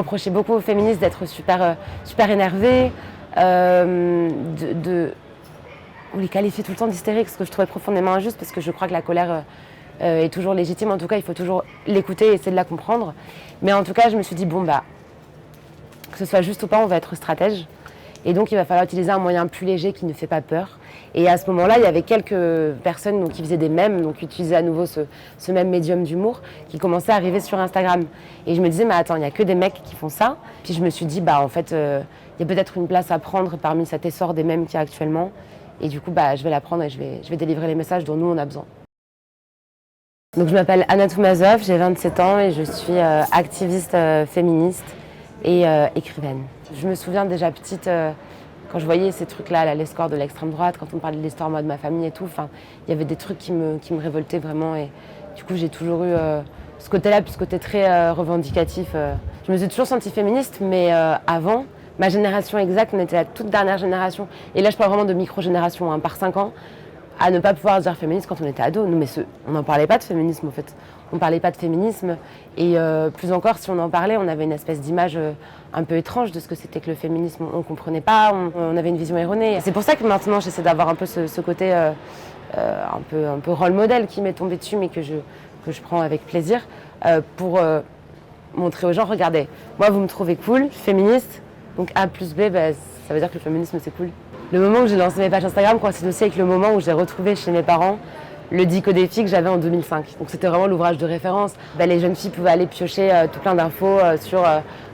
reprochait beaucoup aux féministes d'être super énervées, on les qualifiait tout le temps d'hystériques, ce que je trouvais profondément injuste parce que je crois que la colère est toujours légitime. En tout cas, il faut toujours l'écouter et essayer de la comprendre. Mais en tout cas, je me suis dit, bon, bah, que ce soit juste ou pas, on va être stratège. Et donc, il va falloir utiliser un moyen plus léger qui ne fait pas peur. Et à ce moment-là, il y avait quelques personnes qui faisaient des mèmes, donc utilisaient à nouveau ce même médium d'humour, qui commençait à arriver sur Instagram. Et je me disais, mais attends, il n'y a que des mecs qui font ça. Puis je me suis dit, bah en fait, il y a peut-être une place à prendre parmi cet essor des mèmes qu'il y a actuellement. Et du coup, bah, je vais la prendre et je vais délivrer les messages dont nous, on a besoin. Donc, je m'appelle Anna Toumazov, j'ai 27 ans et je suis activiste féministe et écrivaine. Je me souviens déjà petite, quand je voyais ces trucs-là, les scores de l'extrême droite, quand on parlait de l'histoire moi, de ma famille et tout, il y avait des trucs qui me révoltaient vraiment. Et du coup, j'ai toujours eu ce côté-là, puis ce côté très revendicatif. Je me suis toujours sentie féministe, mais avant, ma génération exacte, on était la toute dernière génération. Et là, je parle vraiment de micro-génération, par 5 ans, à ne pas pouvoir dire féministe quand on était ado. Nous, mais on n'en parlait pas de féminisme, en fait. On ne parlait pas de féminisme. Et plus encore, si on en parlait, on avait une espèce d'image un peu étrange de ce que c'était que le féminisme. On ne comprenait pas, on avait une vision erronée. C'est pour ça que maintenant, j'essaie d'avoir un peu ce côté un peu rôle modèle qui m'est tombé dessus, mais que je prends avec plaisir, pour montrer aux gens, regardez, moi, vous me trouvez cool, féministe, donc A plus B, bah, ça veut dire que le féminisme, c'est cool. Le moment où j'ai lancé mes pages Instagram coïncide aussi avec le moment où j'ai retrouvé chez mes parents le Dico des filles que j'avais en 2005. Donc c'était vraiment l'ouvrage de référence. Les jeunes filles pouvaient aller piocher tout plein d'infos sur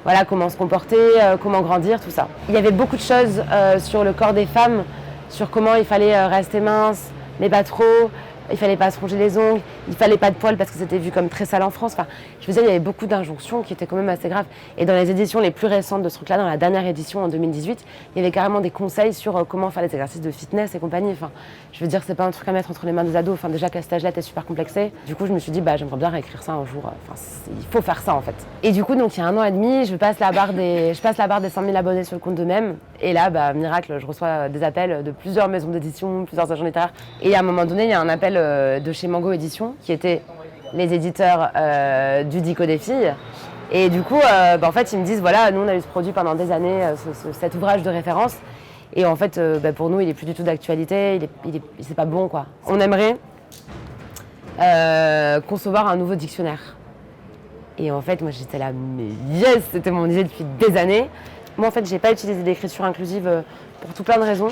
voilà, comment se comporter, comment grandir, tout ça. Il y avait beaucoup de choses sur le corps des femmes, sur comment il fallait rester mince, mais pas trop. Il fallait pas se ronger les ongles, il fallait pas de poils parce que c'était vu comme très sale en France. Enfin, je veux dire, il y avait beaucoup d'injonctions qui étaient quand même assez graves. Et dans les éditions les plus récentes de ce truc-là, dans la dernière édition en 2018, il y avait carrément des conseils sur comment faire les exercices de fitness et compagnie. Enfin, je veux dire, c'est pas un truc à mettre entre les mains des ados. Enfin, déjà qu'à cet âge-là, t'es super complexé. Du coup, je me suis dit, bah, j'aimerais bien réécrire ça un jour. Enfin, il faut faire ça en fait. Et du coup, donc il y a 1 an et demi, je passe la barre des 100 000 abonnés sur le compte de Mème. Et là, bah, miracle, je reçois des appels de plusieurs maisons d'édition, plusieurs agents littéraires. Et à un moment donné, il y a un appel de chez Mango Édition, qui étaient les éditeurs du Dico des filles. Et du coup, en fait, ils me disent, voilà, nous, on a eu ce produit pendant des années, cet ouvrage de référence. Et en fait, pour nous, il est plus du tout d'actualité, c'est pas bon, quoi. On aimerait concevoir un nouveau dictionnaire. Et en fait, moi, j'étais là, mais yes, c'était mon idée depuis des années. Moi, en fait, j'ai pas utilisé d'écriture inclusive pour tout plein de raisons.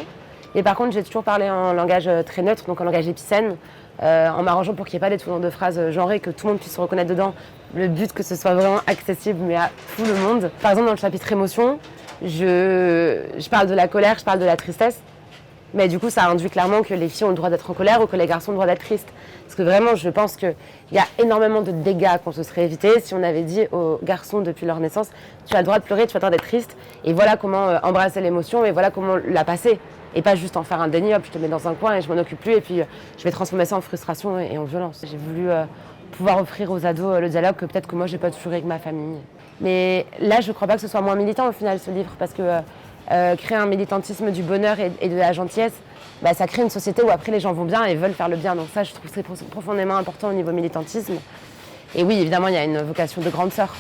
Et par contre, j'ai toujours parlé en langage très neutre, donc en langage épicène, en m'arrangeant pour qu'il n'y ait pas des tournures de phrases genrées, que tout le monde puisse se reconnaître dedans. Le but, que ce soit vraiment accessible, mais à tout le monde. Par exemple, dans le chapitre émotion, je parle de la colère, je parle de la tristesse. Mais du coup, ça induit clairement que les filles ont le droit d'être en colère ou que les garçons ont le droit d'être tristes. Parce que vraiment, je pense qu'il y a énormément de dégâts qu'on se serait évités si on avait dit aux garçons depuis leur naissance, tu as le droit de pleurer, tu as le droit d'être triste. Et voilà comment embrasser l'émotion et voilà comment la passer. Et pas juste en faire un déni, hop, je te mets dans un coin et je m'en occupe plus. Et puis, je vais transformer ça en frustration et en violence. J'ai voulu pouvoir offrir aux ados le dialogue que peut-être que moi, j'ai pas toujours eu avec ma famille. Mais là, je crois pas que ce soit moins militant au final, ce livre, parce que créer un militantisme du bonheur et de la gentillesse, ça crée une société où après les gens vont bien et veulent faire le bien. Donc ça, je trouve que c'est profondément important au niveau militantisme. Et oui, évidemment, il y a une vocation de grande sœur.